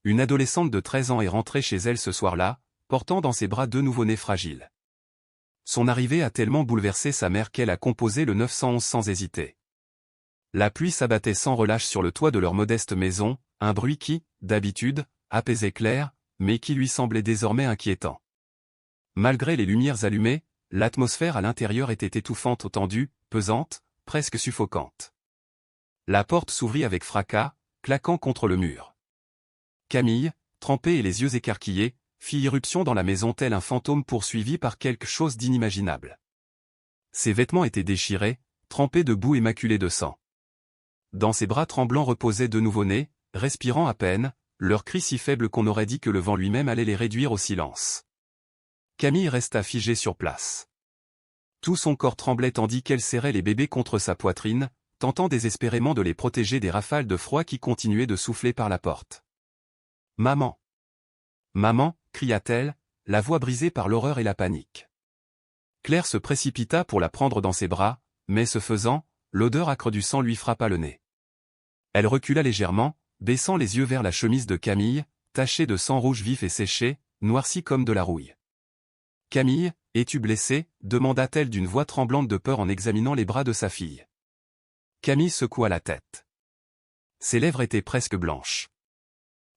une adolescente de 13 ans est rentrée chez elle ce soir-là, portant dans ses bras deux nouveau-nés fragiles. Son arrivée a tellement bouleversé sa mère qu'elle a composé le 911 sans hésiter. La pluie s'abattait sans relâche sur le toit de leur modeste maison, un bruit qui, d'habitude, apaisait Claire, mais qui lui semblait désormais inquiétant. Malgré les lumières allumées, l'atmosphère à l'intérieur était étouffante, tendue, pesante, presque suffocante. La porte s'ouvrit avec fracas, claquant contre le mur. Camille, trempée et les yeux écarquillés, fit irruption dans la maison tel un fantôme poursuivi par quelque chose d'inimaginable. Ses vêtements étaient déchirés, trempés de boue et maculés de sang. Dans ses bras tremblants reposaient deux nouveau-nés, respirant à peine, leurs cris si faibles qu'on aurait dit que le vent lui-même allait les réduire au silence. Camille resta figée sur place. Tout son corps tremblait tandis qu'elle serrait les bébés contre sa poitrine, tentant désespérément de les protéger des rafales de froid qui continuaient de souffler par la porte. « Maman ! Maman !» cria-t-elle, la voix brisée par l'horreur et la panique. Claire se précipita pour la prendre dans ses bras, mais ce faisant, l'odeur âcre du sang lui frappa le nez. Elle recula légèrement, baissant les yeux vers la chemise de Camille, tachée de sang rouge vif et séché, noircie comme de la rouille. « Camille, es-tu blessée » demanda-t-elle d'une voix tremblante de peur en examinant les bras de sa fille. Camille secoua la tête. Ses lèvres étaient presque blanches.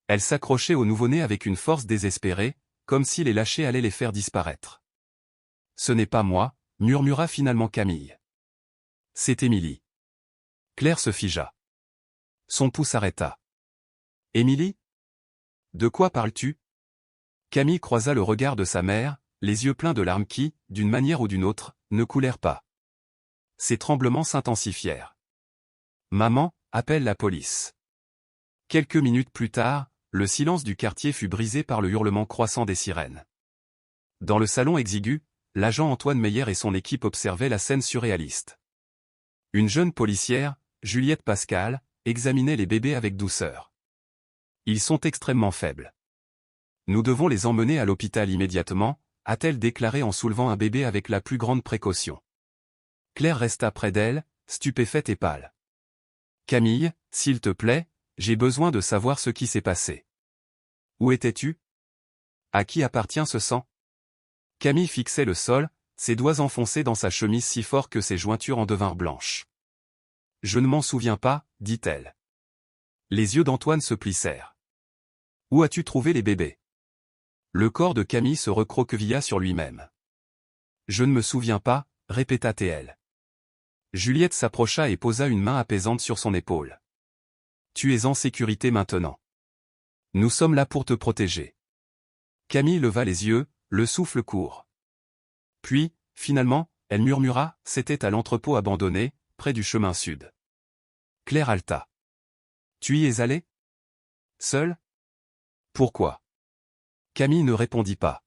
Elle s'accrochait au nouveau-né avec une force désespérée, comme si les lâcher allait les faire disparaître. « Ce n'est pas moi » murmura finalement Camille. « C'est Émilie. » Claire se figea. Son pouls s'arrêta. « Émilie ? De quoi parles-tu » Camille croisa le regard de sa mère, les yeux pleins de larmes qui, d'une manière ou d'une autre, ne coulèrent pas. Ses tremblements s'intensifièrent. « Maman, appelle la police. » Quelques minutes plus tard, le silence du quartier fut brisé par le hurlement croissant des sirènes. Dans le salon exigu, l'agent Antoine Meyer et son équipe observaient la scène surréaliste. Une jeune policière, Juliette Pascal, examinait les bébés avec douceur. « Ils sont extrêmement faibles. Nous devons les emmener à l'hôpital immédiatement » a-t-elle déclaré en soulevant un bébé avec la plus grande précaution. Claire resta près d'elle, stupéfaite et pâle. « Camille, s'il te plaît, j'ai besoin de savoir ce qui s'est passé. Où étais-tu ? À qui appartient ce sang ?» Camille fixait le sol, ses doigts enfoncés dans sa chemise si fort que ses jointures en devinrent blanches. « Je ne m'en souviens pas, dit-elle. Les yeux d'Antoine se plissèrent. « Où as-tu trouvé les bébés ?» Le corps de Camille se recroquevilla sur lui-même. « Je ne me souviens pas, répéta-t-elle. Juliette s'approcha et posa une main apaisante sur son épaule. « Tu es en sécurité maintenant. Nous sommes là pour te protéger. » Camille leva les yeux, le souffle court. Puis, finalement, elle murmura, c'était à l'entrepôt abandonné, près du chemin sud. Claire haleta. « Tu y es allé ? Seule ? Pourquoi ? » Camille ne répondit pas.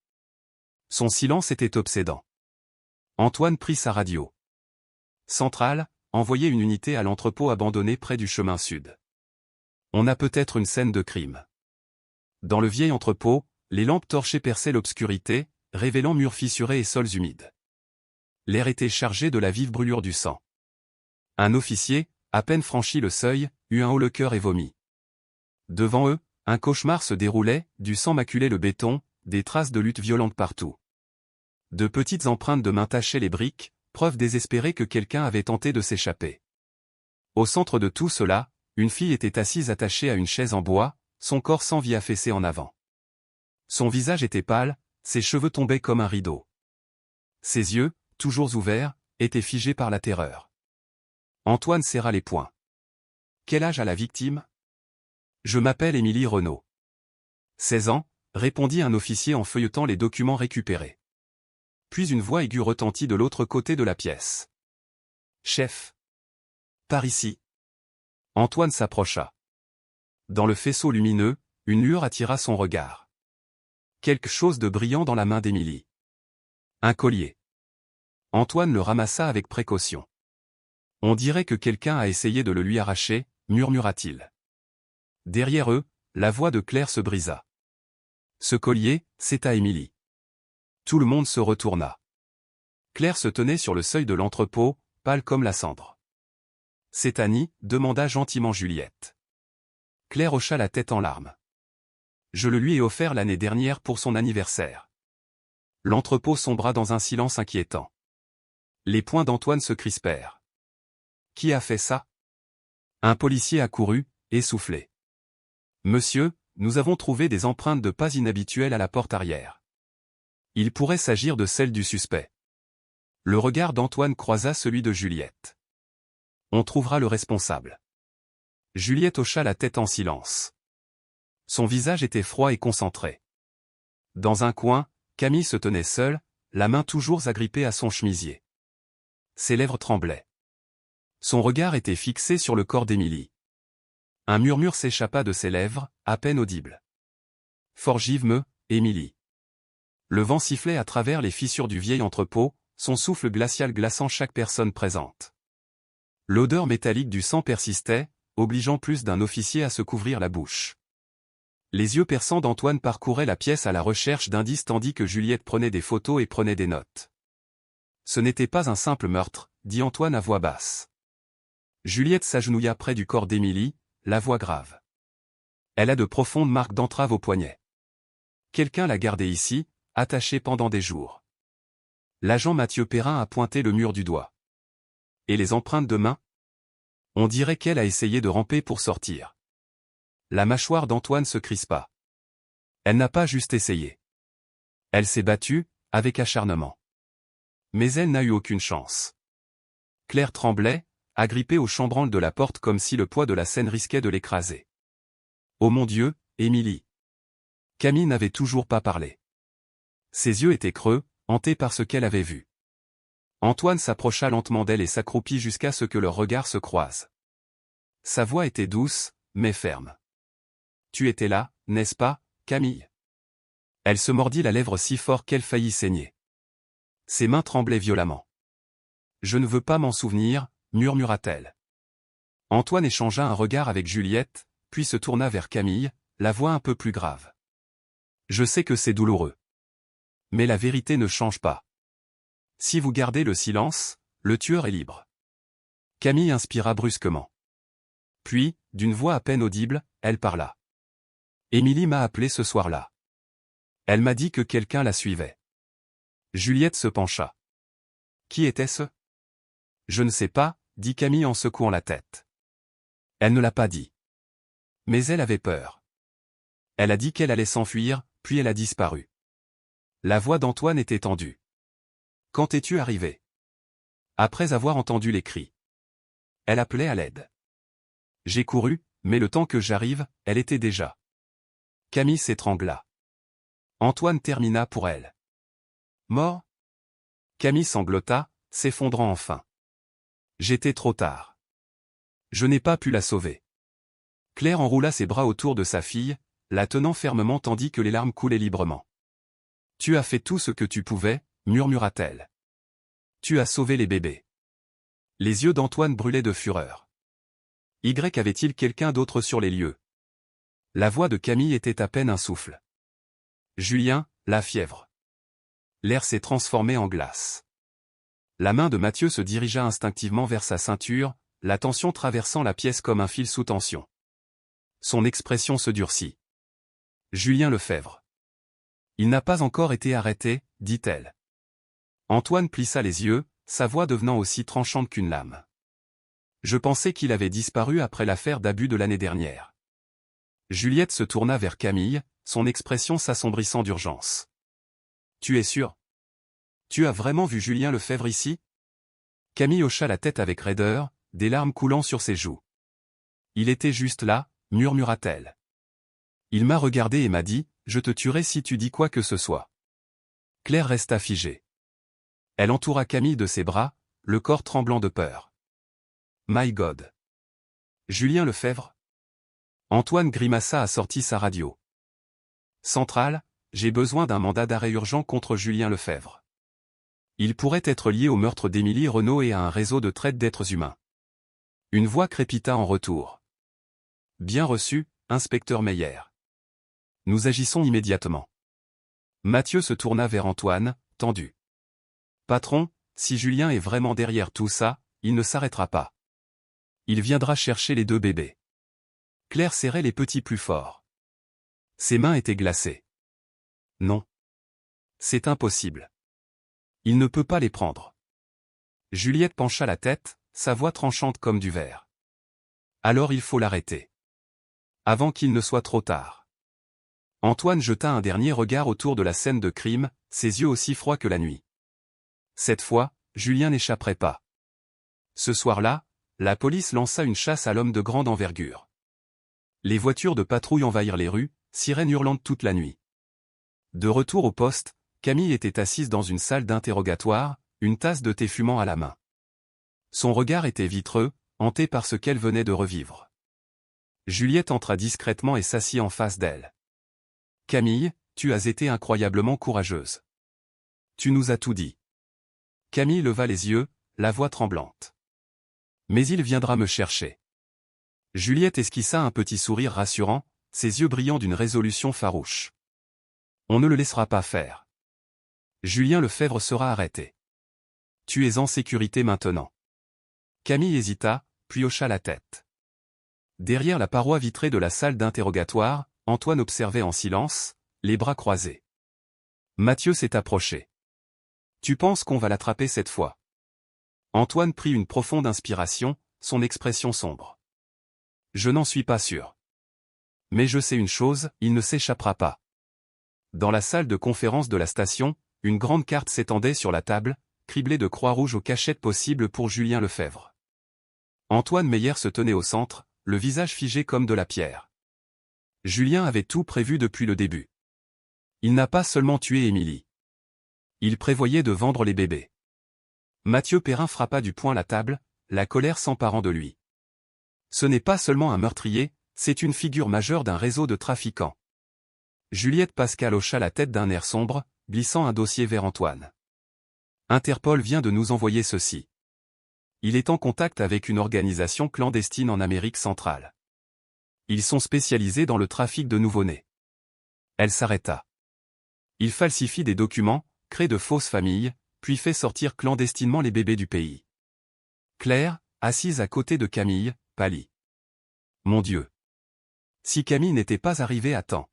Son silence était obsédant. Antoine prit sa radio. « Centrale, envoyez une unité à l'entrepôt abandonné près du chemin sud. On a peut-être une scène de crime. » Dans le vieil entrepôt, les lampes torchées perçaient l'obscurité, révélant murs fissurés et sols humides. L'air était chargé de la vive brûlure du sang. Un officier, à peine franchi le seuil, eut un haut-le-cœur et vomit. Devant eux, un cauchemar se déroulait, du sang maculait le béton, des traces de lutte violente partout. De petites empreintes de mains tachaient les briques, preuve désespérée que quelqu'un avait tenté de s'échapper. Au centre de tout cela, une fille était assise attachée à une chaise en bois, son corps sans vie affaissé en avant. Son visage était pâle, ses cheveux tombaient comme un rideau. Ses yeux, toujours ouverts, étaient figés par la terreur. Antoine serra les poings. « Quel âge a la victime ? » « Je m'appelle Émilie Renaud. »« 16 ans, » répondit un officier en feuilletant les documents récupérés. Puis une voix aiguë retentit de l'autre côté de la pièce. « Chef. Par ici. » Antoine s'approcha. Dans le faisceau lumineux, une lueur attira son regard. Quelque chose de brillant dans la main d'Émilie. Un collier. Antoine le ramassa avec précaution. « On dirait que quelqu'un a essayé de le lui arracher, » murmura-t-il. Derrière eux, la voix de Claire se brisa. « Ce collier, c'est à Émilie. » Tout le monde se retourna. Claire se tenait sur le seuil de l'entrepôt, pâle comme la cendre. « C'est Annie » demanda gentiment Juliette. Claire hocha la tête en larmes. Je le lui ai offert l'année dernière pour son anniversaire. L'entrepôt sombra dans un silence inquiétant. Les poings d'Antoine se crispèrent. Qui a fait ça? Un policier accourut, essoufflé. Monsieur, nous avons trouvé des empreintes de pas inhabituelles à la porte arrière. Il pourrait s'agir de celles du suspect. Le regard d'Antoine croisa celui de Juliette. On trouvera le responsable. Juliette hocha la tête en silence. Son visage était froid et concentré. Dans un coin, Camille se tenait seule, la main toujours agrippée à son chemisier. Ses lèvres tremblaient. Son regard était fixé sur le corps d'Émilie. Un murmure s'échappa de ses lèvres, à peine audible. Forgive-me, Émilie. Le vent sifflait à travers les fissures du vieil entrepôt, son souffle glacial glaçant chaque personne présente. L'odeur métallique du sang persistait, obligeant plus d'un officier à se couvrir la bouche. Les yeux perçants d'Antoine parcouraient la pièce à la recherche d'indices tandis que Juliette prenait des photos et prenait des notes. Ce n'était pas un simple meurtre, dit Antoine à voix basse. Juliette s'agenouilla près du corps d'Émilie, la voix grave. Elle a de profondes marques d'entrave au poignet. Quelqu'un l'a gardée ici, attachée pendant des jours. L'agent Mathieu Perrin a pointé le mur du doigt. Et les empreintes de main? On dirait qu'elle a essayé de ramper pour sortir. La mâchoire d'Antoine se crispa. Elle n'a pas juste essayé. Elle s'est battue, avec acharnement. Mais elle n'a eu aucune chance. Claire tremblait, agrippée au chambranle de la porte comme si le poids de la scène risquait de l'écraser. Oh mon Dieu, Émilie. Camille n'avait toujours pas parlé. Ses yeux étaient creux, hantés par ce qu'elle avait vu. Antoine s'approcha lentement d'elle et s'accroupit jusqu'à ce que leurs regards se croisent. Sa voix était douce, mais ferme. Tu étais là, n'est-ce pas, Camille? Elle se mordit la lèvre si fort qu'elle faillit saigner. Ses mains tremblaient violemment. Je ne veux pas m'en souvenir, murmura-t-elle. Antoine échangea un regard avec Juliette, puis se tourna vers Camille, la voix un peu plus grave. Je sais que c'est douloureux. Mais la vérité ne change pas. Si vous gardez le silence, le tueur est libre. Camille inspira brusquement. Puis, d'une voix à peine audible, elle parla. Émilie m'a appelé ce soir-là. Elle m'a dit que quelqu'un la suivait. Juliette se pencha. Qui était-ce? Je ne sais pas, dit Camille en secouant la tête. Elle ne l'a pas dit. Mais elle avait peur. Elle a dit qu'elle allait s'enfuir, puis elle a disparu. La voix d'Antoine était tendue. Quand es-tu arrivé? Après avoir entendu les cris. Elle appelait à l'aide. J'ai couru, mais le temps que j'arrive, elle était déjà. Camille s'étrangla. Antoine termina pour elle. Mort? Camille sanglota, s'effondrant enfin. J'étais trop tard. Je n'ai pas pu la sauver. Claire enroula ses bras autour de sa fille, la tenant fermement tandis que les larmes coulaient librement. Tu as fait tout ce que tu pouvais, murmura-t-elle. Tu as sauvé les bébés. Les yeux d'Antoine brûlaient de fureur. Y avait-il quelqu'un d'autre sur les lieux? La voix de Camille était à peine un souffle. Julien, la fièvre. L'air s'est transformé en glace. La main de Mathieu se dirigea instinctivement vers sa ceinture, la tension traversant la pièce comme un fil sous tension. Son expression se durcit. Julien Lefebvre. Il n'a pas encore été arrêté, dit-elle. Antoine plissa les yeux, sa voix devenant aussi tranchante qu'une lame. Je pensais qu'il avait disparu après l'affaire d'abus de l'année dernière. Juliette se tourna vers Camille, son expression s'assombrissant d'urgence. Tu es sûr? Tu as vraiment vu Julien Lefebvre ici? Camille hocha la tête avec raideur, des larmes coulant sur ses joues. Il était juste là, murmura-t-elle. Il m'a regardé et m'a dit, je te tuerai si tu dis quoi que ce soit. Claire resta figée. Elle entoura Camille de ses bras, le corps tremblant de peur. My God. Julien Lefebvre? Antoine grimaça, a sorti sa radio. Centrale, j'ai besoin d'un mandat d'arrêt urgent contre Julien Lefebvre. Il pourrait être lié au meurtre d'Émilie Renaud et à un réseau de traite d'êtres humains. Une voix crépita en retour. Bien reçu, inspecteur Meyer. Nous agissons immédiatement. Mathieu se tourna vers Antoine, tendu. Patron, si Julien est vraiment derrière tout ça, il ne s'arrêtera pas. Il viendra chercher les deux bébés. Claire serrait les petits plus fort. Ses mains étaient glacées. Non. C'est impossible. Il ne peut pas les prendre. Juliette pencha la tête, sa voix tranchante comme du verre. Alors il faut l'arrêter. Avant qu'il ne soit trop tard. Antoine jeta un dernier regard autour de la scène de crime, ses yeux aussi froids que la nuit. Cette fois, Julien n'échapperait pas. Ce soir-là, la police lança une chasse à l'homme de grande envergure. Les voitures de patrouille envahirent les rues, sirènes hurlantes toute la nuit. De retour au poste, Camille était assise dans une salle d'interrogatoire, une tasse de thé fumant à la main. Son regard était vitreux, hanté par ce qu'elle venait de revivre. Juliette entra discrètement et s'assit en face d'elle. « Camille, tu as été incroyablement courageuse. Tu nous as tout dit. » Camille leva les yeux, la voix tremblante. « Mais il viendra me chercher. » Juliette esquissa un petit sourire rassurant, ses yeux brillant d'une résolution farouche. « On ne le laissera pas faire. Julien Lefebvre sera arrêté. Tu es en sécurité maintenant. » Camille hésita, puis hocha la tête. Derrière la paroi vitrée de la salle d'interrogatoire, Antoine observait en silence, les bras croisés. Mathieu s'est approché. « Tu penses qu'on va l'attraper cette fois ?» Antoine prit une profonde inspiration, son expression sombre. « Je n'en suis pas sûr. Mais je sais une chose, il ne s'échappera pas. » Dans la salle de conférence de la station, une grande carte s'étendait sur la table, criblée de croix rouges aux cachettes possibles pour Julien Lefebvre. Antoine Meyer se tenait au centre, le visage figé comme de la pierre. Julien avait tout prévu depuis le début. Il n'a pas seulement tué Émilie. Il prévoyait de vendre les bébés. Mathieu Perrin frappa du poing la table, la colère s'emparant de lui. Ce n'est pas seulement un meurtrier, c'est une figure majeure d'un réseau de trafiquants. Juliette Pascal hocha la tête d'un air sombre, glissant un dossier vers Antoine. Interpol vient de nous envoyer ceci. Il est en contact avec une organisation clandestine en Amérique centrale. Ils sont spécialisés dans le trafic de nouveau-nés. Elle s'arrêta. Ils falsifient des documents, créent de fausses familles, puis fait sortir clandestinement les bébés du pays. Claire, assise à côté de Camille, pâlit. Mon Dieu! Si Camille n'était pas arrivée à temps.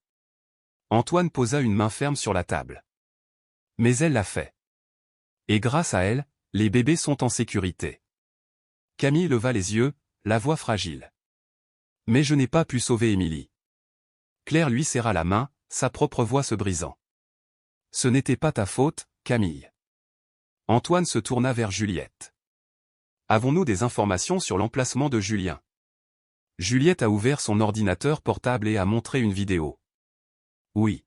Antoine posa une main ferme sur la table. Mais elle l'a fait. Et grâce à elle, les bébés sont en sécurité. Camille leva les yeux, la voix fragile. Mais je n'ai pas pu sauver Émilie. Claire lui serra la main, sa propre voix se brisant. Ce n'était pas ta faute, Camille. Antoine se tourna vers Juliette. Avons-nous des informations sur l'emplacement de Julien? Juliette a ouvert son ordinateur portable et a montré une vidéo. Oui.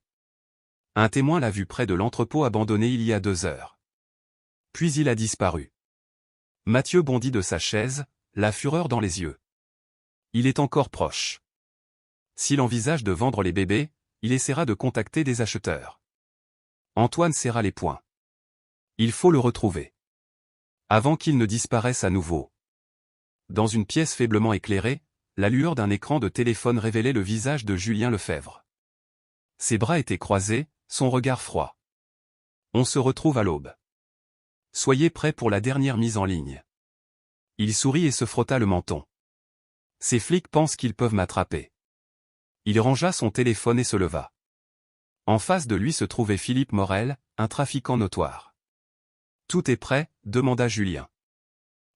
Un témoin l'a vu près de l'entrepôt abandonné il y a 2 heures. Puis il a disparu. Mathieu bondit de sa chaise, la fureur dans les yeux. Il est encore proche. S'il envisage de vendre les bébés, il essaiera de contacter des acheteurs. Antoine serra les poings. Il faut le retrouver. Avant qu'il ne disparaisse à nouveau. Dans une pièce faiblement éclairée, la lueur d'un écran de téléphone révélait le visage de Julien Lefebvre. Ses bras étaient croisés, son regard froid. On se retrouve à l'aube. Soyez prêts pour la dernière mise en ligne. Il sourit et se frotta le menton. Ces flics pensent qu'ils peuvent m'attraper. Il rangea son téléphone et se leva. En face de lui se trouvait Philippe Morel, un trafiquant notoire. Tout est prêt, demanda Julien.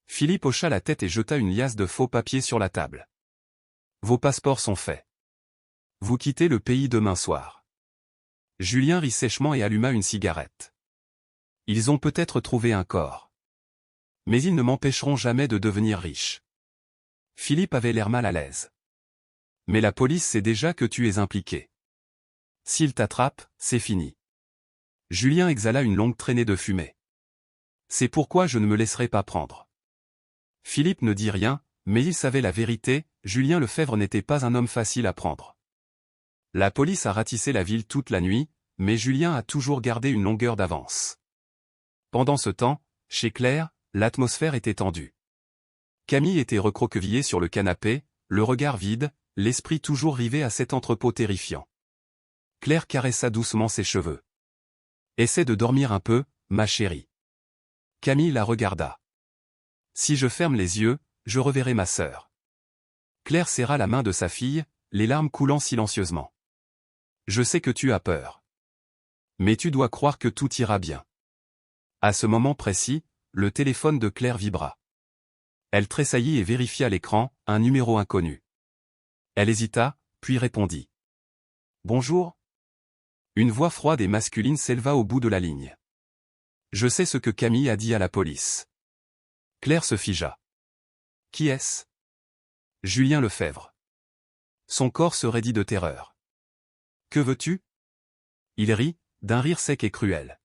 Philippe hocha la tête et jeta une liasse de faux papiers sur la table. Vos passeports sont faits. Vous quittez le pays demain soir. Julien rit sèchement et alluma une cigarette. Ils ont peut-être trouvé un corps. Mais ils ne m'empêcheront jamais de devenir riche. Philippe avait l'air mal à l'aise. Mais la police sait déjà que tu es impliqué. S'ils t'attrapent, c'est fini. Julien exhala une longue traînée de fumée. C'est pourquoi je ne me laisserai pas prendre. Philippe ne dit rien, mais il savait la vérité, Julien Lefebvre n'était pas un homme facile à prendre. La police a ratissé la ville toute la nuit, mais Julien a toujours gardé une longueur d'avance. Pendant ce temps, chez Claire, l'atmosphère était tendue. Camille était recroquevillée sur le canapé, le regard vide, l'esprit toujours rivé à cet entrepôt terrifiant. Claire caressa doucement ses cheveux. « Essaie de dormir un peu, ma chérie. » Camille la regarda. « Si je ferme les yeux, je reverrai ma sœur. » Claire serra la main de sa fille, les larmes coulant silencieusement. Je sais que tu as peur. Mais tu dois croire que tout ira bien. À ce moment précis, le téléphone de Claire vibra. Elle tressaillit et vérifia l'écran, un numéro inconnu. Elle hésita, puis répondit. Bonjour. Une voix froide et masculine s'éleva au bout de la ligne. Je sais ce que Camille a dit à la police. Claire se figea. Qui est-ce? Julien Lefebvre. Son corps se raidit de terreur. Que veux-tu? Il rit, d'un rire sec et cruel.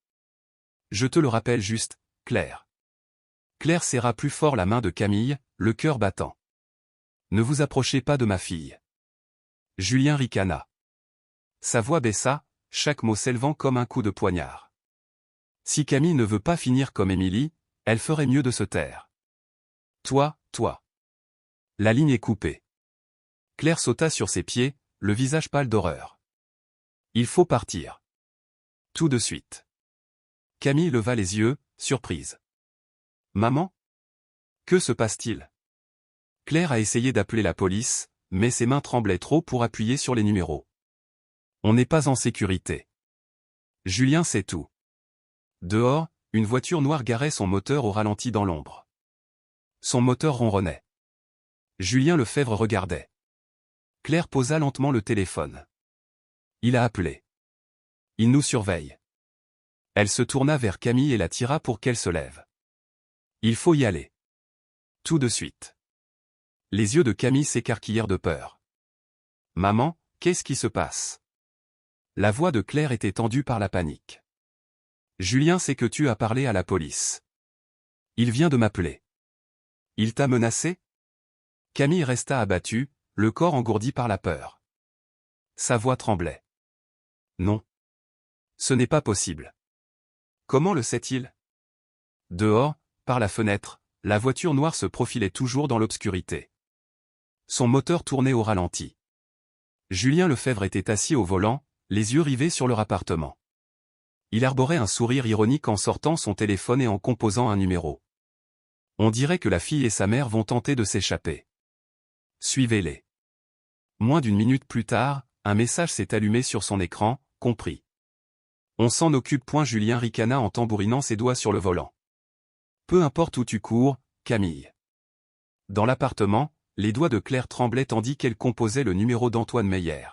Je te le rappelle juste, Claire. Claire serra plus fort la main de Camille, le cœur battant. Ne vous approchez pas de ma fille. Julien ricana. Sa voix baissa, chaque mot s'élevant comme un coup de poignard. Si Camille ne veut pas finir comme Émilie, elle ferait mieux de se taire. Toi. La ligne est coupée. Claire sauta sur ses pieds, le visage pâle d'horreur. Il faut partir. Tout de suite. Camille leva les yeux, surprise. Maman? Que se passe-t-il? Claire a essayé d'appeler la police, mais ses mains tremblaient trop pour appuyer sur les numéros. On n'est pas en sécurité. Julien sait tout. Dehors, une voiture noire garait son moteur au ralenti dans l'ombre. Son moteur ronronnait. Julien Lefebvre regardait. Claire posa lentement le téléphone. Il a appelé. Il nous surveille. Elle se tourna vers Camille et la tira pour qu'elle se lève. Il faut y aller. Tout de suite. Les yeux de Camille s'écarquillèrent de peur. Maman, qu'est-ce qui se passe? La voix de Claire était tendue par la panique. Julien sait que tu as parlé à la police. Il vient de m'appeler. Il t'a menacé? Camille resta abattue, le corps engourdi par la peur. Sa voix tremblait. Non. Ce n'est pas possible. Comment le sait-il? Dehors, par la fenêtre, la voiture noire se profilait toujours dans l'obscurité. Son moteur tournait au ralenti. Julien Lefebvre était assis au volant, les yeux rivés sur leur appartement. Il arborait un sourire ironique en sortant son téléphone et en composant un numéro. On dirait que la fille et sa mère vont tenter de s'échapper. Suivez-les. Moins d'une minute plus tard, un message s'est allumé sur son écran, compris. On s'en occupe. Julien ricana en tambourinant ses doigts sur le volant. Peu importe où tu cours, Camille. Dans l'appartement, les doigts de Claire tremblaient tandis qu'elle composait le numéro d'Antoine Meyer.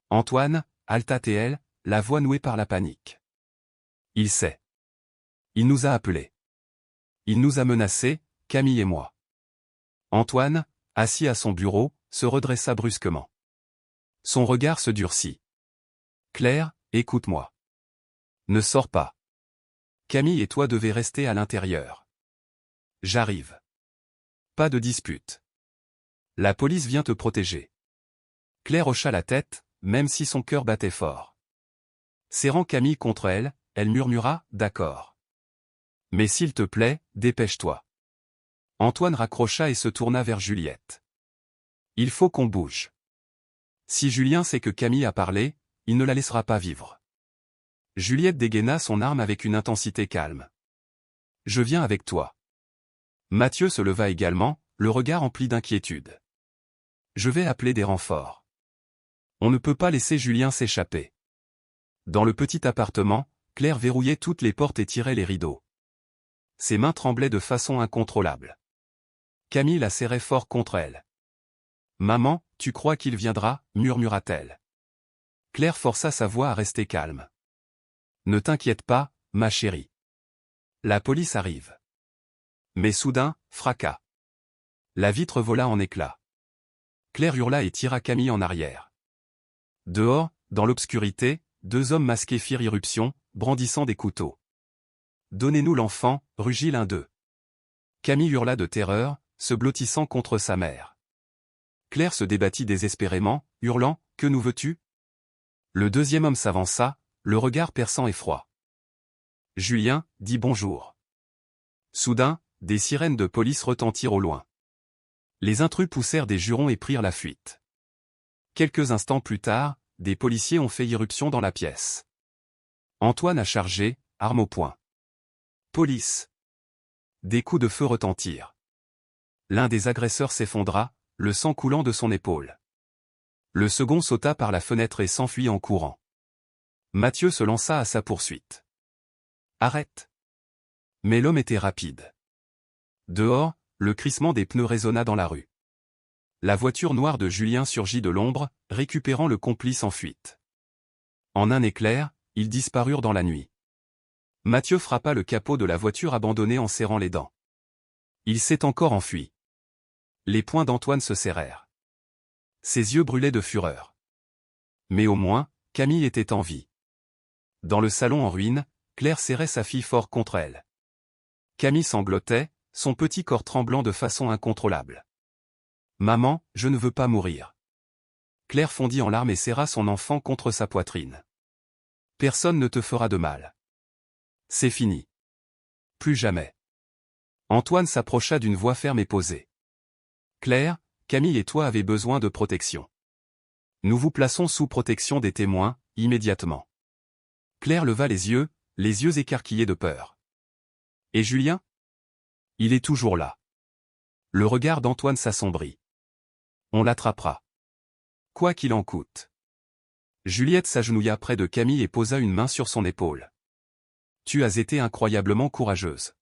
Antoine, Alta-TL, la voix nouée par la panique. Il sait. Il nous a appelés. Il nous a menacés, Camille et moi. Antoine, assis à son bureau, se redressa brusquement. Son regard se durcit. Claire, écoute-moi. Ne sors pas. Camille et toi devez rester à l'intérieur. J'arrive. Pas de dispute. La police vient te protéger. Claire hocha la tête, même si son cœur battait fort. Serrant Camille contre elle, elle murmura « D'accord. Mais s'il te plaît, dépêche-toi. » Antoine raccrocha et se tourna vers Juliette. Il faut qu'on bouge. Si Julien sait que Camille a parlé, il ne la laissera pas vivre. Juliette dégaina son arme avec une intensité calme. Je viens avec toi. Mathieu se leva également, le regard empli d'inquiétude. Je vais appeler des renforts. On ne peut pas laisser Julien s'échapper. Dans le petit appartement, Claire verrouillait toutes les portes et tirait les rideaux. Ses mains tremblaient de façon incontrôlable. Camille la serrait fort contre elle. « Maman, tu crois qu'il viendra » murmura-t-elle. Claire força sa voix à rester calme. « Ne t'inquiète pas, ma chérie. La police arrive. » Mais soudain, fracas. La vitre vola en éclats. Claire hurla et tira Camille en arrière. Dehors, dans l'obscurité, deux hommes masqués firent irruption, brandissant des couteaux. « Donnez-nous l'enfant » rugit l'un d'eux. Camille hurla de terreur, se blottissant contre sa mère. Claire se débattit désespérément, hurlant « Que nous veux-tu » Le deuxième homme s'avança, le regard perçant et froid. « Julien, dis bonjour. » Soudain, des sirènes de police retentirent au loin. Les intrus poussèrent des jurons et prirent la fuite. Quelques instants plus tard, des policiers ont fait irruption dans la pièce. Antoine a chargé, arme au poing. Police. Des coups de feu retentirent. L'un des agresseurs s'effondra, le sang coulant de son épaule. Le second sauta par la fenêtre et s'enfuit en courant. Mathieu se lança à sa poursuite. Arrête! Mais l'homme était rapide. Dehors, le crissement des pneus résonna dans la rue. La voiture noire de Julien surgit de l'ombre, récupérant le complice en fuite. En un éclair, ils disparurent dans la nuit. Mathieu frappa le capot de la voiture abandonnée en serrant les dents. Il s'est encore enfui. Les poings d'Antoine se serrèrent. Ses yeux brûlaient de fureur. Mais au moins, Camille était en vie. Dans le salon en ruine, Claire serrait sa fille fort contre elle. Camille sanglotait, son petit corps tremblant de façon incontrôlable. « Maman, je ne veux pas mourir. » Claire fondit en larmes et serra son enfant contre sa poitrine. « Personne ne te fera de mal. C'est fini. Plus jamais. » Antoine s'approcha d'une voix ferme et posée. « Claire, Camille et toi avez besoin de protection. Nous vous plaçons sous protection des témoins, immédiatement. » Claire leva les yeux écarquillés de peur. « Et Julien ? Il est toujours là. » Le regard d'Antoine s'assombrit. « On l'attrapera. Quoi qu'il en coûte. » Juliette s'agenouilla près de Camille et posa une main sur son épaule. « Tu as été incroyablement courageuse.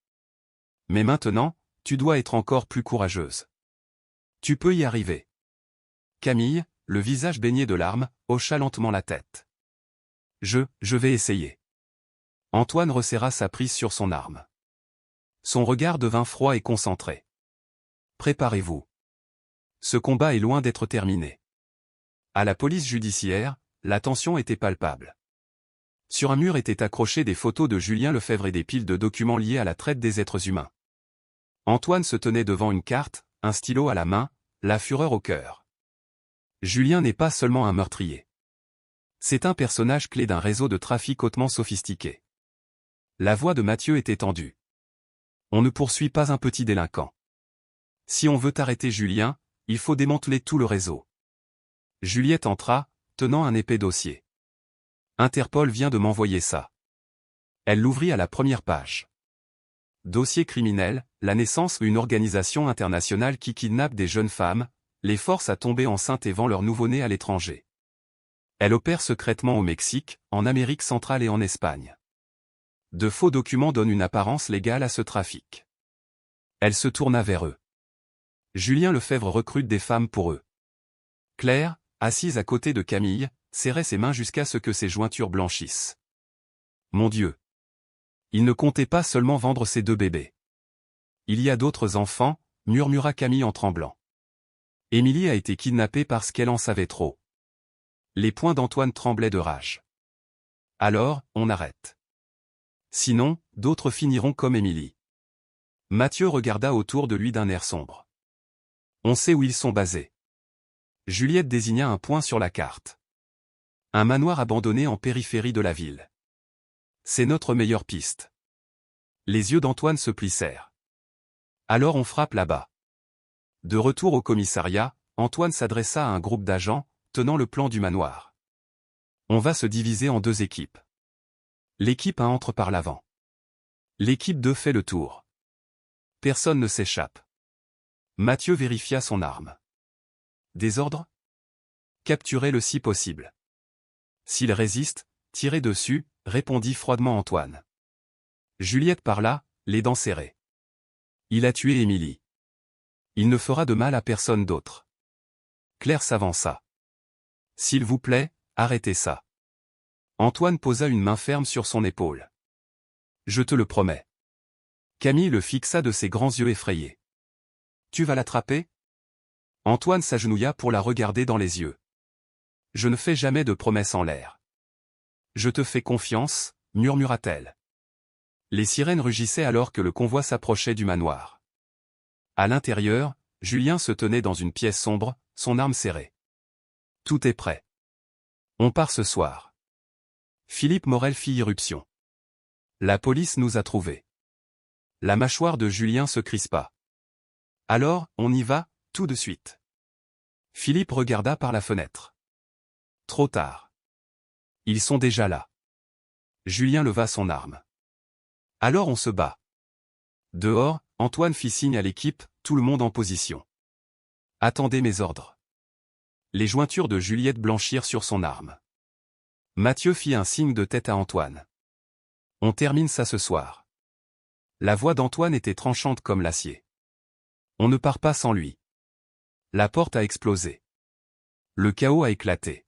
Mais maintenant, tu dois être encore plus courageuse. Tu peux y arriver. » Camille, le visage baigné de larmes, hocha lentement la tête. « Je vais essayer. » Antoine resserra sa prise sur son arme. Son regard devint froid et concentré. « Préparez-vous. Ce combat est loin d'être terminé. » À la police judiciaire, la tension était palpable. Sur un mur étaient accrochées des photos de Julien Lefebvre et des piles de documents liés à la traite des êtres humains. Antoine se tenait devant une carte, un stylo à la main, la fureur au cœur. Julien n'est pas seulement un meurtrier. C'est un personnage clé d'un réseau de trafic hautement sophistiqué. La voix de Mathieu était tendue. On ne poursuit pas un petit délinquant. Si on veut arrêter Julien, il faut démanteler tout le réseau. Juliette entra, tenant un épais dossier. Interpol vient de m'envoyer ça. Elle l'ouvrit à la première page. Dossier criminel, la naissance d'une organisation internationale qui kidnappe des jeunes femmes, les force à tomber enceintes et vend leur nouveau-né à l'étranger. Elle opère secrètement au Mexique, en Amérique centrale et en Espagne. De faux documents donnent une apparence légale à ce trafic. Elle se tourna vers eux. Julien Lefebvre recrute des femmes pour eux. Claire, assise à côté de Camille, serrait ses mains jusqu'à ce que ses jointures blanchissent. Mon Dieu! Il ne comptait pas seulement vendre ses 2 bébés. Il y a d'autres enfants, murmura Camille en tremblant. Émilie a été kidnappée parce qu'elle en savait trop. Les poings d'Antoine tremblaient de rage. Alors, on arrête. Sinon, d'autres finiront comme Émilie. Mathieu regarda autour de lui d'un air sombre. On sait où ils sont basés. Juliette désigna un point sur la carte. Un manoir abandonné en périphérie de la ville. C'est notre meilleure piste. Les yeux d'Antoine se plissèrent. Alors on frappe là-bas. De retour au commissariat, Antoine s'adressa à un groupe d'agents, tenant le plan du manoir. On va se diviser en 2 équipes. L'équipe 1 entre par l'avant. L'équipe 2 fait le tour. Personne ne s'échappe. Mathieu vérifia son arme. Des ordres ? Capturez-le si possible. S'il résiste, tirez dessus, répondit froidement Antoine. Juliette parla, les dents serrées. Il a tué Émilie. Il ne fera de mal à personne d'autre. Claire s'avança. S'il vous plaît, arrêtez ça. Antoine posa une main ferme sur son épaule. Je te le promets. Camille le fixa de ses grands yeux effrayés. Tu vas l'attraper ? Antoine s'agenouilla pour la regarder dans les yeux. Je ne fais jamais de promesses en l'air. Je te fais confiance, murmura-t-elle. Les sirènes rugissaient alors que le convoi s'approchait du manoir. À l'intérieur, Julien se tenait dans une pièce sombre, son arme serrée. Tout est prêt. On part ce soir. Philippe Morel fit irruption. La police nous a trouvés. La mâchoire de Julien se crispa. Alors, on y va, tout de suite. Philippe regarda par la fenêtre. Trop tard. Ils sont déjà là. Julien leva son arme. Alors on se bat. Dehors, Antoine fit signe à l'équipe, tout le monde en position. Attendez mes ordres. Les jointures de Juliette blanchirent sur son arme. Mathieu fit un signe de tête à Antoine. On termine ça ce soir. La voix d'Antoine était tranchante comme l'acier. On ne part pas sans lui. La porte a explosé. Le chaos a éclaté.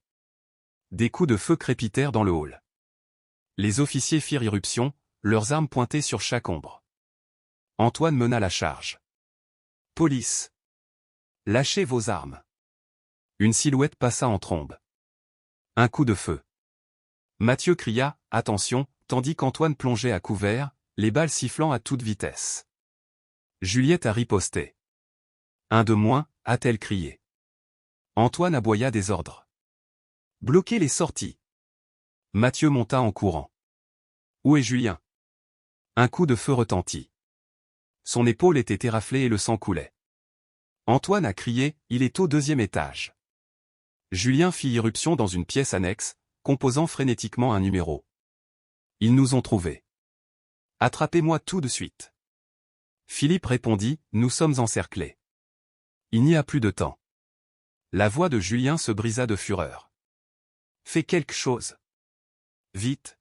Des coups de feu crépitèrent dans le hall. Les officiers firent irruption, leurs armes pointées sur chaque ombre. Antoine mena la charge. Police! Lâchez vos armes. Une silhouette passa en trombe. Un coup de feu. Mathieu cria « Attention !» tandis qu'Antoine plongeait à couvert, les balles sifflant à toute vitesse. Juliette a riposté. Un de moins, a-t-elle crié. Antoine aboya des ordres. Bloquez les sorties. Mathieu monta en courant. Où est Julien? Un coup de feu retentit. Son épaule était éraflée et le sang coulait. Antoine a crié « Il est au 2e étage ». Julien fit irruption dans une pièce annexe, composant frénétiquement un numéro. Ils nous ont trouvés. Attrapez-moi tout de suite. Philippe répondit, nous sommes encerclés. Il n'y a plus de temps. La voix de Julien se brisa de fureur. Fais quelque chose. Vite.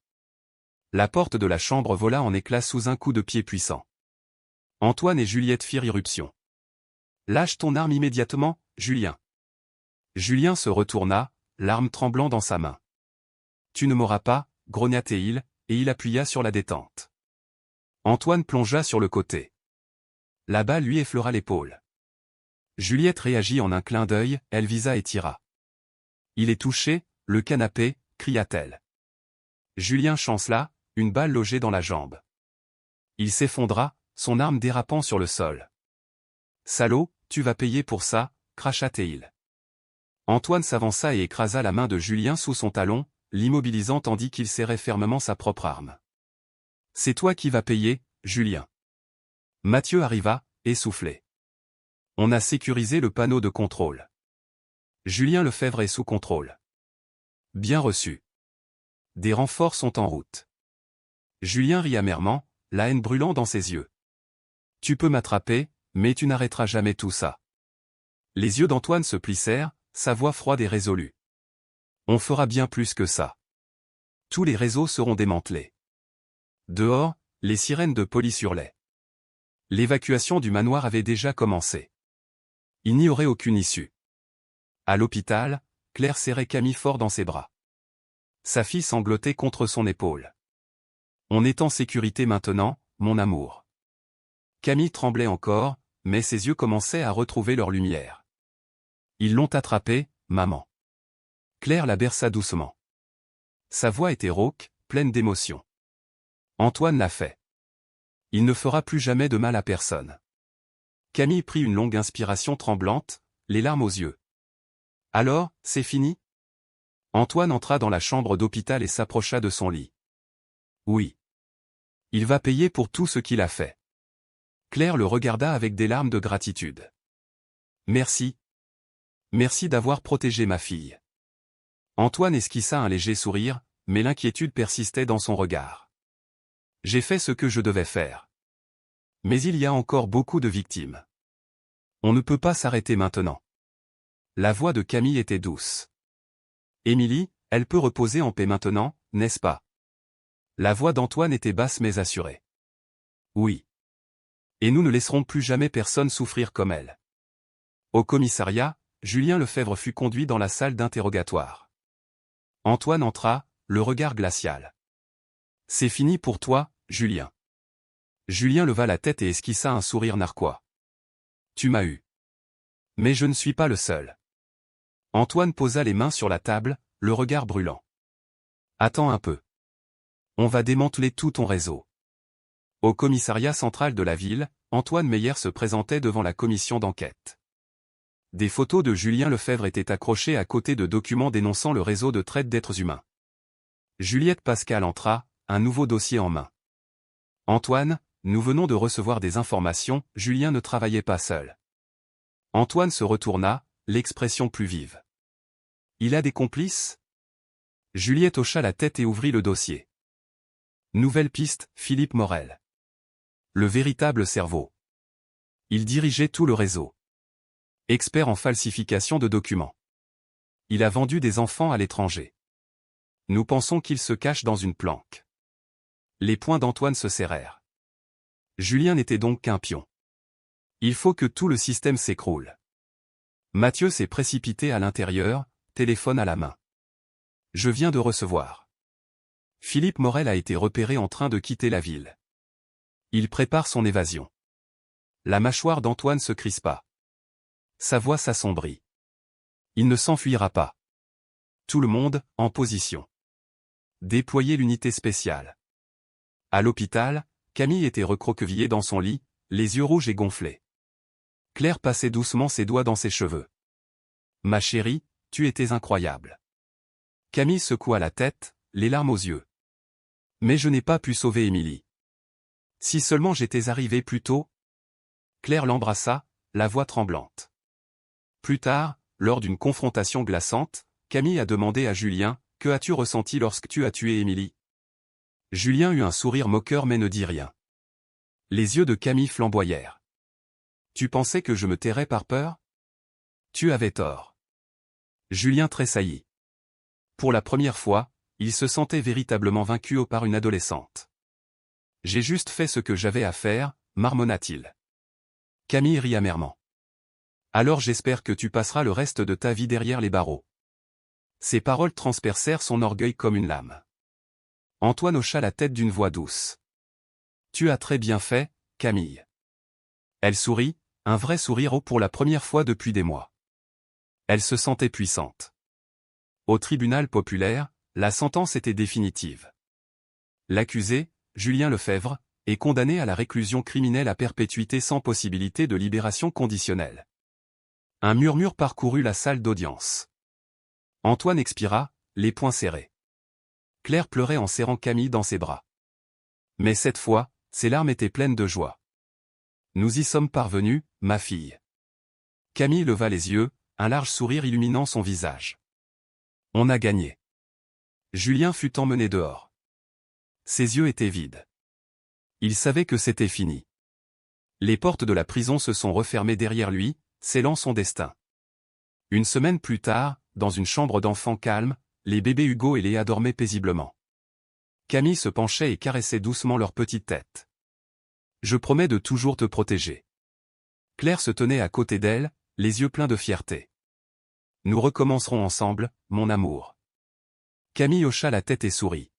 La porte de la chambre vola en éclats sous un coup de pied puissant. Antoine et Juliette firent irruption. Lâche ton arme immédiatement, Julien. Julien se retourna, l'arme tremblant dans sa main. Tu ne m'auras pas, grogna-t-il, et il appuya sur la détente. Antoine plongea sur le côté. La balle lui effleura l'épaule. Juliette réagit en un clin d'œil, elle visa et tira. Il est touché, le canapé, cria-t-elle. Julien chancela, une balle logée dans la jambe. Il s'effondra, son arme dérapant sur le sol. Salaud, tu vas payer pour ça, cracha-t-il. Antoine s'avança et écrasa la main de Julien sous son talon, l'immobilisant tandis qu'il serrait fermement sa propre arme. C'est toi qui vas payer, Julien. Mathieu arriva, essoufflé. On a sécurisé le panneau de contrôle. Julien Lefebvre est sous contrôle. Bien reçu. Des renforts sont en route. Julien rit amèrement, la haine brûlant dans ses yeux. Tu peux m'attraper, mais tu n'arrêteras jamais tout ça. Les yeux d'Antoine se plissèrent, sa voix froide et résolue. On fera bien plus que ça. Tous les réseaux seront démantelés. Dehors, les sirènes de police hurlaient. L'évacuation du manoir avait déjà commencé. Il n'y aurait aucune issue. À l'hôpital, Claire serrait Camille fort dans ses bras. Sa fille sanglotait contre son épaule. On est en sécurité maintenant, mon amour. Camille tremblait encore, mais ses yeux commençaient à retrouver leur lumière. Ils l'ont attrapée, maman. Claire la berça doucement. Sa voix était rauque, pleine d'émotion. Antoine l'a fait. Il ne fera plus jamais de mal à personne. Camille prit une longue inspiration tremblante, les larmes aux yeux. Alors, c'est fini? Antoine entra dans la chambre d'hôpital et s'approcha de son lit. Oui. Il va payer pour tout ce qu'il a fait. Claire le regarda avec des larmes de gratitude. Merci. Merci d'avoir protégé ma fille. Antoine esquissa un léger sourire, mais l'inquiétude persistait dans son regard. J'ai fait ce que je devais faire. Mais il y a encore beaucoup de victimes. On ne peut pas s'arrêter maintenant. La voix de Camille était douce. Émilie, elle peut reposer en paix maintenant, n'est-ce pas? La voix d'Antoine était basse mais assurée. Oui. Et nous ne laisserons plus jamais personne souffrir comme elle. Au commissariat, Julien Lefebvre fut conduit dans la salle d'interrogatoire. Antoine entra, le regard glacial. C'est fini pour toi, Julien. Julien leva la tête et esquissa un sourire narquois. Tu m'as eu. Mais je ne suis pas le seul. Antoine posa les mains sur la table, le regard brûlant. Attends un peu. On va démanteler tout ton réseau. Au commissariat central de la ville, Antoine Meyer se présentait devant la commission d'enquête. Des photos de Julien Lefebvre étaient accrochées à côté de documents dénonçant le réseau de traite d'êtres humains. Juliette Pascal entra, un nouveau dossier en main. Antoine, nous venons de recevoir des informations, Julien ne travaillait pas seul. Antoine se retourna, l'expression plus vive. Il a des complices? Juliette hocha la tête et ouvrit le dossier. Nouvelle piste, Philippe Morel. Le véritable cerveau. Il dirigeait tout le réseau. Expert en falsification de documents. Il a vendu des enfants à l'étranger. Nous pensons qu'il se cache dans une planque. Les poings d'Antoine se serrèrent. Julien n'était donc qu'un pion. Il faut que tout le système s'écroule. Mathieu s'est précipité à l'intérieur, téléphone à la main. Je viens de recevoir. Philippe Morel a été repéré en train de quitter la ville. Il prépare son évasion. La mâchoire d'Antoine se crispa. Sa voix s'assombrit. Il ne s'enfuira pas. Tout le monde, en position. Déployer l'unité spéciale. À l'hôpital, Camille était recroquevillée dans son lit, les yeux rouges et gonflés. Claire passait doucement ses doigts dans ses cheveux. Ma chérie, tu étais incroyable. Camille secoua la tête, les larmes aux yeux. Mais je n'ai pas pu sauver Émilie. Si seulement j'étais arrivé plus tôt. Claire l'embrassa, la voix tremblante. Plus tard, lors d'une confrontation glaçante, Camille a demandé à Julien, « Que as-tu ressenti lorsque tu as tué Émilie ?» Julien eut un sourire moqueur mais ne dit rien. Les yeux de Camille flamboyèrent. « Tu pensais que je me tairais par peur ? Tu avais tort. » Julien tressaillit. Pour la première fois, il se sentait véritablement vaincu par une adolescente. « J'ai juste fait ce que j'avais à faire, » marmonna-t-il. Camille rit amèrement. « Alors j'espère que tu passeras le reste de ta vie derrière les barreaux. » Ces paroles transpercèrent son orgueil comme une lame. Antoine hocha la tête d'une voix douce. « Tu as très bien fait, Camille. » Elle sourit, un vrai sourire pour la première fois depuis des mois. Elle se sentait puissante. Au tribunal populaire, la sentence était définitive. L'accusé, Julien Lefebvre, est condamné à la réclusion criminelle à perpétuité sans possibilité de libération conditionnelle. Un murmure parcourut la salle d'audience. Antoine expira, les poings serrés. Claire pleurait en serrant Camille dans ses bras. Mais cette fois, ses larmes étaient pleines de joie. « Nous y sommes parvenus, ma fille. » Camille leva les yeux, un large sourire illuminant son visage. « On a gagné. » Julien fut emmené dehors. Ses yeux étaient vides. Il savait que c'était fini. Les portes de la prison se sont refermées derrière lui, scellant son destin. Une semaine plus tard, dans une chambre d'enfant calme, les bébés Hugo et Léa dormaient paisiblement. Camille se penchait et caressait doucement leur petite tête. « Je promets de toujours te protéger. » Claire se tenait à côté d'elle, les yeux pleins de fierté. « Nous recommencerons ensemble, mon amour. » Camille hocha la tête et sourit.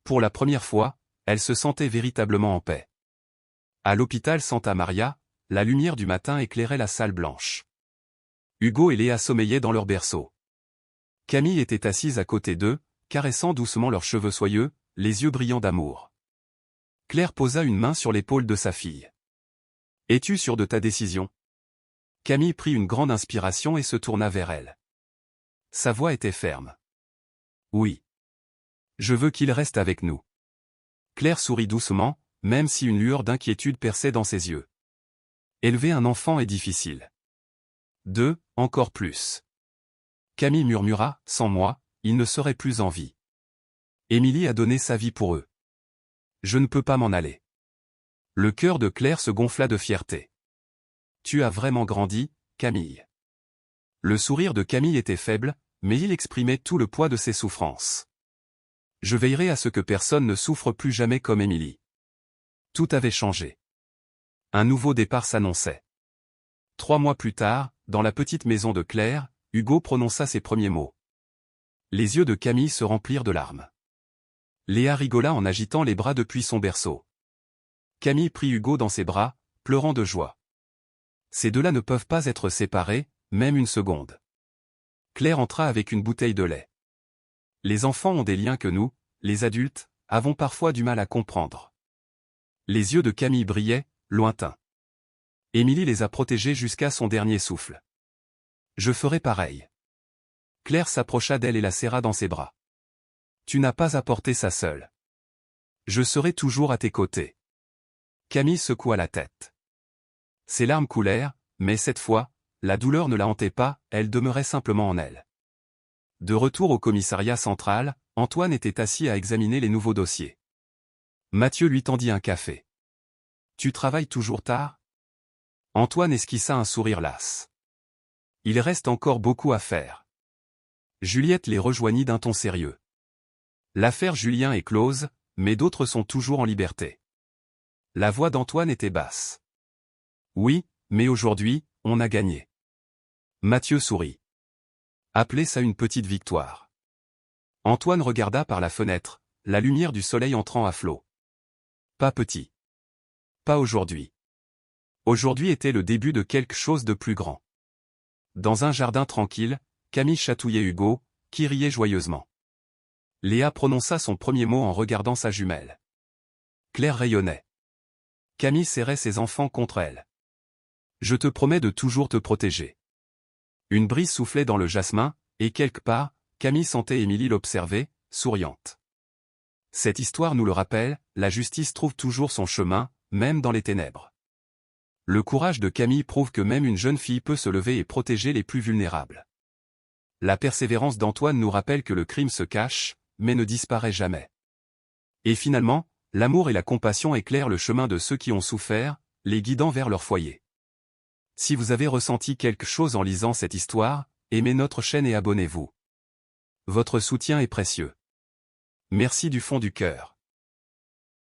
Pour la première fois, elle se sentait véritablement en paix. À l'hôpital Santa Maria, la lumière du matin éclairait la salle blanche. Hugo et Léa sommeillaient dans leur berceau. Camille était assise à côté d'eux, caressant doucement leurs cheveux soyeux, les yeux brillants d'amour. Claire posa une main sur l'épaule de sa fille. « Es-tu sûre de ta décision ?» Camille prit une grande inspiration et se tourna vers elle. Sa voix était ferme. « Oui. Je veux qu'il reste avec nous. » Claire sourit doucement, même si une lueur d'inquiétude perçait dans ses yeux. Élever un enfant est difficile. Encore plus. Camille murmura, « Sans moi, il ne serait plus en vie. Émilie a donné sa vie pour eux. Je ne peux pas m'en aller. » Le cœur de Claire se gonfla de fierté. « Tu as vraiment grandi, Camille. » Le sourire de Camille était faible, mais il exprimait tout le poids de ses souffrances. « Je veillerai à ce que personne ne souffre plus jamais comme Émilie. » Tout avait changé. Un nouveau départ s'annonçait. 3 mois plus tard, dans la petite maison de Claire, Hugo prononça ses premiers mots. Les yeux de Camille se remplirent de larmes. Léa rigola en agitant les bras depuis son berceau. Camille prit Hugo dans ses bras, pleurant de joie. Ces deux-là ne peuvent pas être séparés, même une seconde. Claire entra avec une bouteille de lait. Les enfants ont des liens que nous, les adultes, avons parfois du mal à comprendre. Les yeux de Camille brillaient, lointains. Émilie les a protégés jusqu'à son dernier souffle. Je ferai pareil. Claire s'approcha d'elle et la serra dans ses bras. Tu n'as pas à porter ça seule. Je serai toujours à tes côtés. Camille secoua la tête. Ses larmes coulèrent, mais cette fois, la douleur ne la hantait pas, elle demeurait simplement en elle. De retour au commissariat central, Antoine était assis à examiner les nouveaux dossiers. Mathieu lui tendit un café. Tu travailles toujours tard ? Antoine esquissa un sourire las. Il reste encore beaucoup à faire. Juliette les rejoignit d'un ton sérieux. L'affaire Julien est close, mais d'autres sont toujours en liberté. La voix d'Antoine était basse. Oui, mais aujourd'hui, on a gagné. Mathieu sourit. Appelez ça une petite victoire. Antoine regarda par la fenêtre, la lumière du soleil entrant à flot. Pas petit. Pas aujourd'hui. Aujourd'hui était le début de quelque chose de plus grand. Dans un jardin tranquille, Camille chatouillait Hugo, qui riait joyeusement. Léa prononça son premier mot en regardant sa jumelle. Claire rayonnait. Camille serrait ses enfants contre elle. Je te promets de toujours te protéger. Une brise soufflait dans le jasmin, et quelque part, Camille sentait Émilie l'observer, souriante. Cette histoire nous le rappelle, la justice trouve toujours son chemin, même dans les ténèbres. Le courage de Camille prouve que même une jeune fille peut se lever et protéger les plus vulnérables. La persévérance d'Antoine nous rappelle que le crime se cache, mais ne disparaît jamais. Et finalement, l'amour et la compassion éclairent le chemin de ceux qui ont souffert, les guidant vers leur foyer. Si vous avez ressenti quelque chose en lisant cette histoire, aimez notre chaîne et abonnez-vous. Votre soutien est précieux. Merci du fond du cœur.